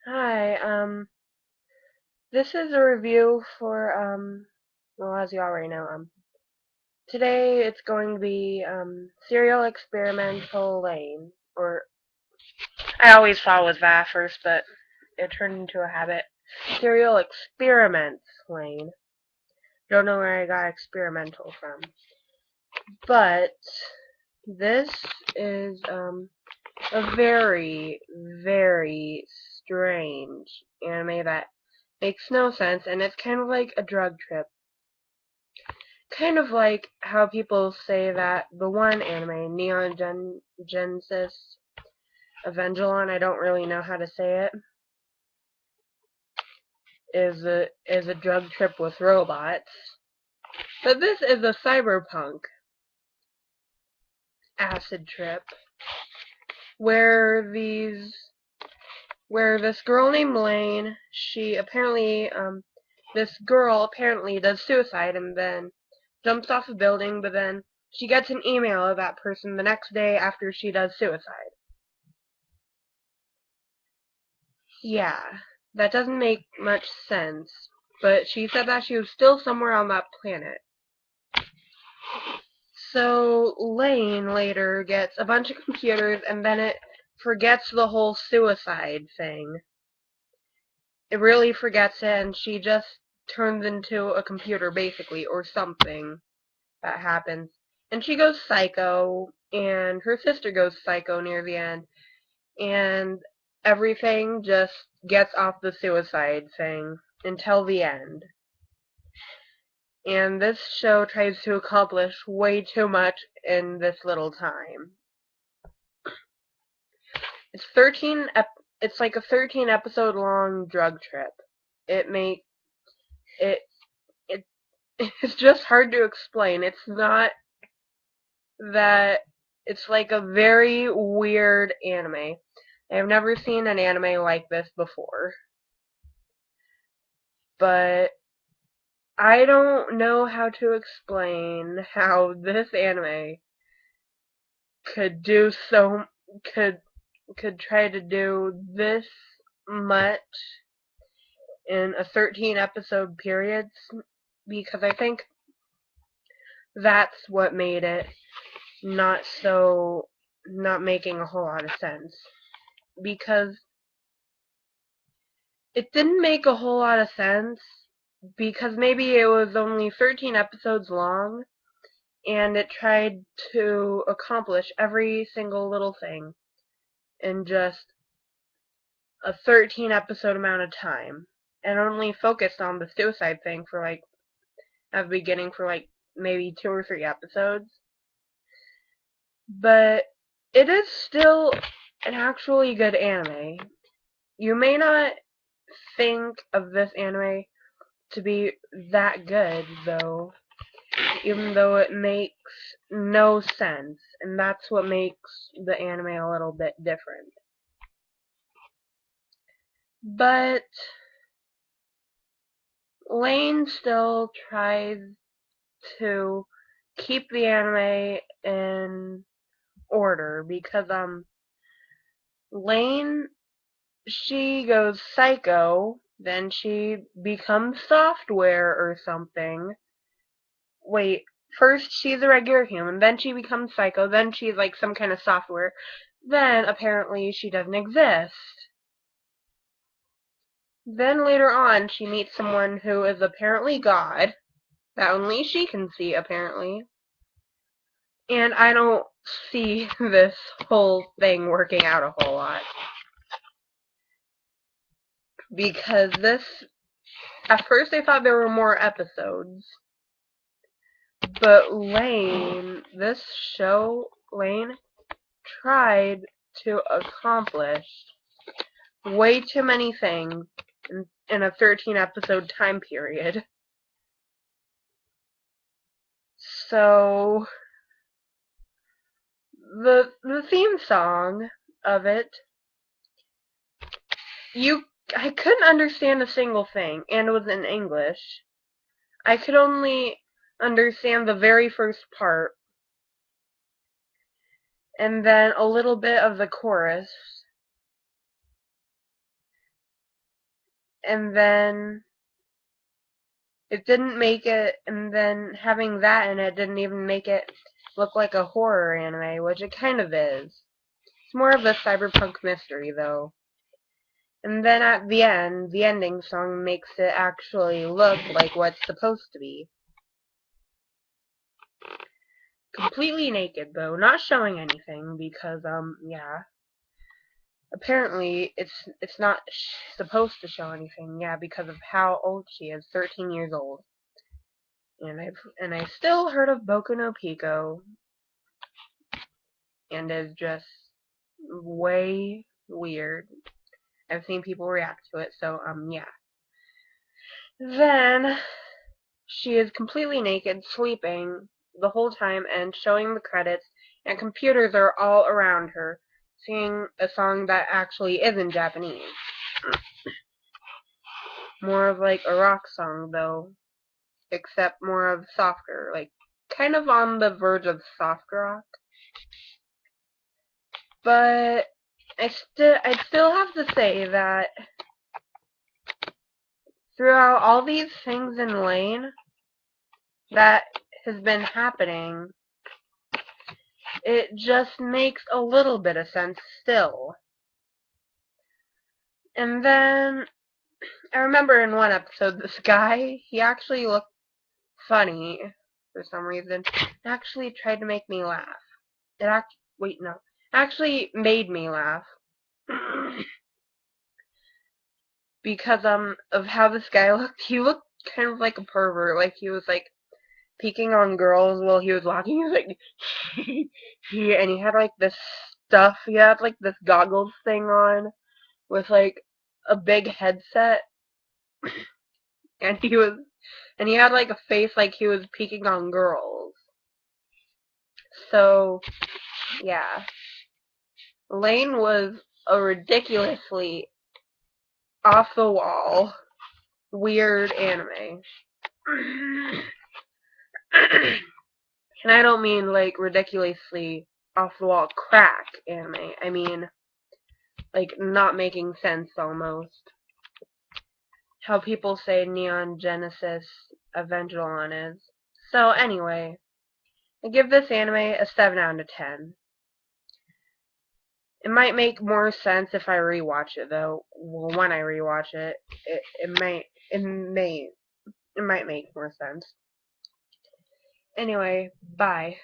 Hi, this is a review for, well, as you already know, today it's going to be, Serial Experimental Lane, or, I always thought it was that first, but it turned into a habit. Serial Experiments Lane. Don't know where I got experimental from. But, this is, a very, very strange anime that makes no sense, and it's kind of like a drug trip. Kind of like how people say that the one anime, Neon Genesis Evangelion, I don't really know how to say it, is a drug trip with robots. But this is a cyberpunk acid trip where this girl named Lain, this girl apparently does suicide and then jumps off a building, but then she gets an email of that person the next day after she does suicide. Yeah, that doesn't make much sense, but she said that she was still somewhere on that planet. So Lain later gets a bunch of computers and then it forgets the whole suicide thing. It really forgets it and she just turns into a computer basically, or something that happens. And she goes psycho, and her sister goes psycho near the end, and everything just gets off the suicide thing until the end. And this show tries to accomplish way too much in this little time. It's 13 it's like a 13 episode long drug trip. It make it it it's just hard to explain. It's not that it's like a very weird anime. I've never seen an anime like this before. But I don't know how to explain how this anime could do so could could try to do this much in a 13 episode period, because I think that's what made it not making a whole lot of sense, because it didn't make a whole lot of sense because maybe it was only 13 episodes long and it tried to accomplish every single little thing in just a 13 episode amount of time, and only focused on the suicide thing for like at the beginning for like maybe 2 or 3 episodes. But it is still an actually good anime. You may not think of this anime to be that good, though, even though it makes no sense, and that's what makes the anime a little bit different. But Lain still tries to keep the anime in order because Lain, she goes psycho, then she becomes software or something. Wait, first she's a regular human, then she becomes psycho, then she's like some kind of software, then apparently she doesn't exist. Then later on she meets someone who is apparently God, that only she can see apparently. And I don't see this whole thing working out a whole lot. Because at first I thought there were more episodes, but Lain tried to accomplish way too many things in a 13 episode time period. So, the theme song of it, I couldn't understand a single thing, and it was in English. I could only understand the very first part, and then a little bit of the chorus. and then it didn't make it, and then having that in it didn't even make it look like a horror anime, which it kind of is. It's more of a cyberpunk mystery, though. And then at the end, the ending song makes it actually look like what's supposed to be. Completely naked, though, not showing anything, because, yeah. Apparently, it's not supposed to show anything, yeah, because of how old she is, 13 years old. And I still heard of Boku no Pico, and it's just way weird. I've seen people react to it, so, yeah. Then, she is completely naked, sleeping the whole time, and showing the credits, and computers are all around her, singing a song that actually isn't Japanese. More of like a rock song, though, except more of softer, like, kind of on the verge of soft rock. But I still have to say that throughout all these things in Lain that has been happening, it just makes a little bit of sense still. And then I remember in one episode, this guy, he actually looked funny for some reason. It actually tried to make me laugh. Wait, no. Actually made me laugh. Because, of how this guy looked. He looked kind of like a pervert. Like, he was, like, peeking on girls while he was walking. He was like, and he had, like, this stuff. He had, like, this goggles thing on with, like, a big headset. And he had, like, a face like he was peeking on girls. So, yeah. Lain was a ridiculously off the wall, weird anime. And I don't mean like ridiculously off the wall crack anime. I mean like not making sense almost. How people say Neon Genesis Evangelion is. So anyway, I give this anime a 7 out of 10. It might make more sense if I rewatch it though. Well, when I rewatch it, it might make more sense. Anyway, bye.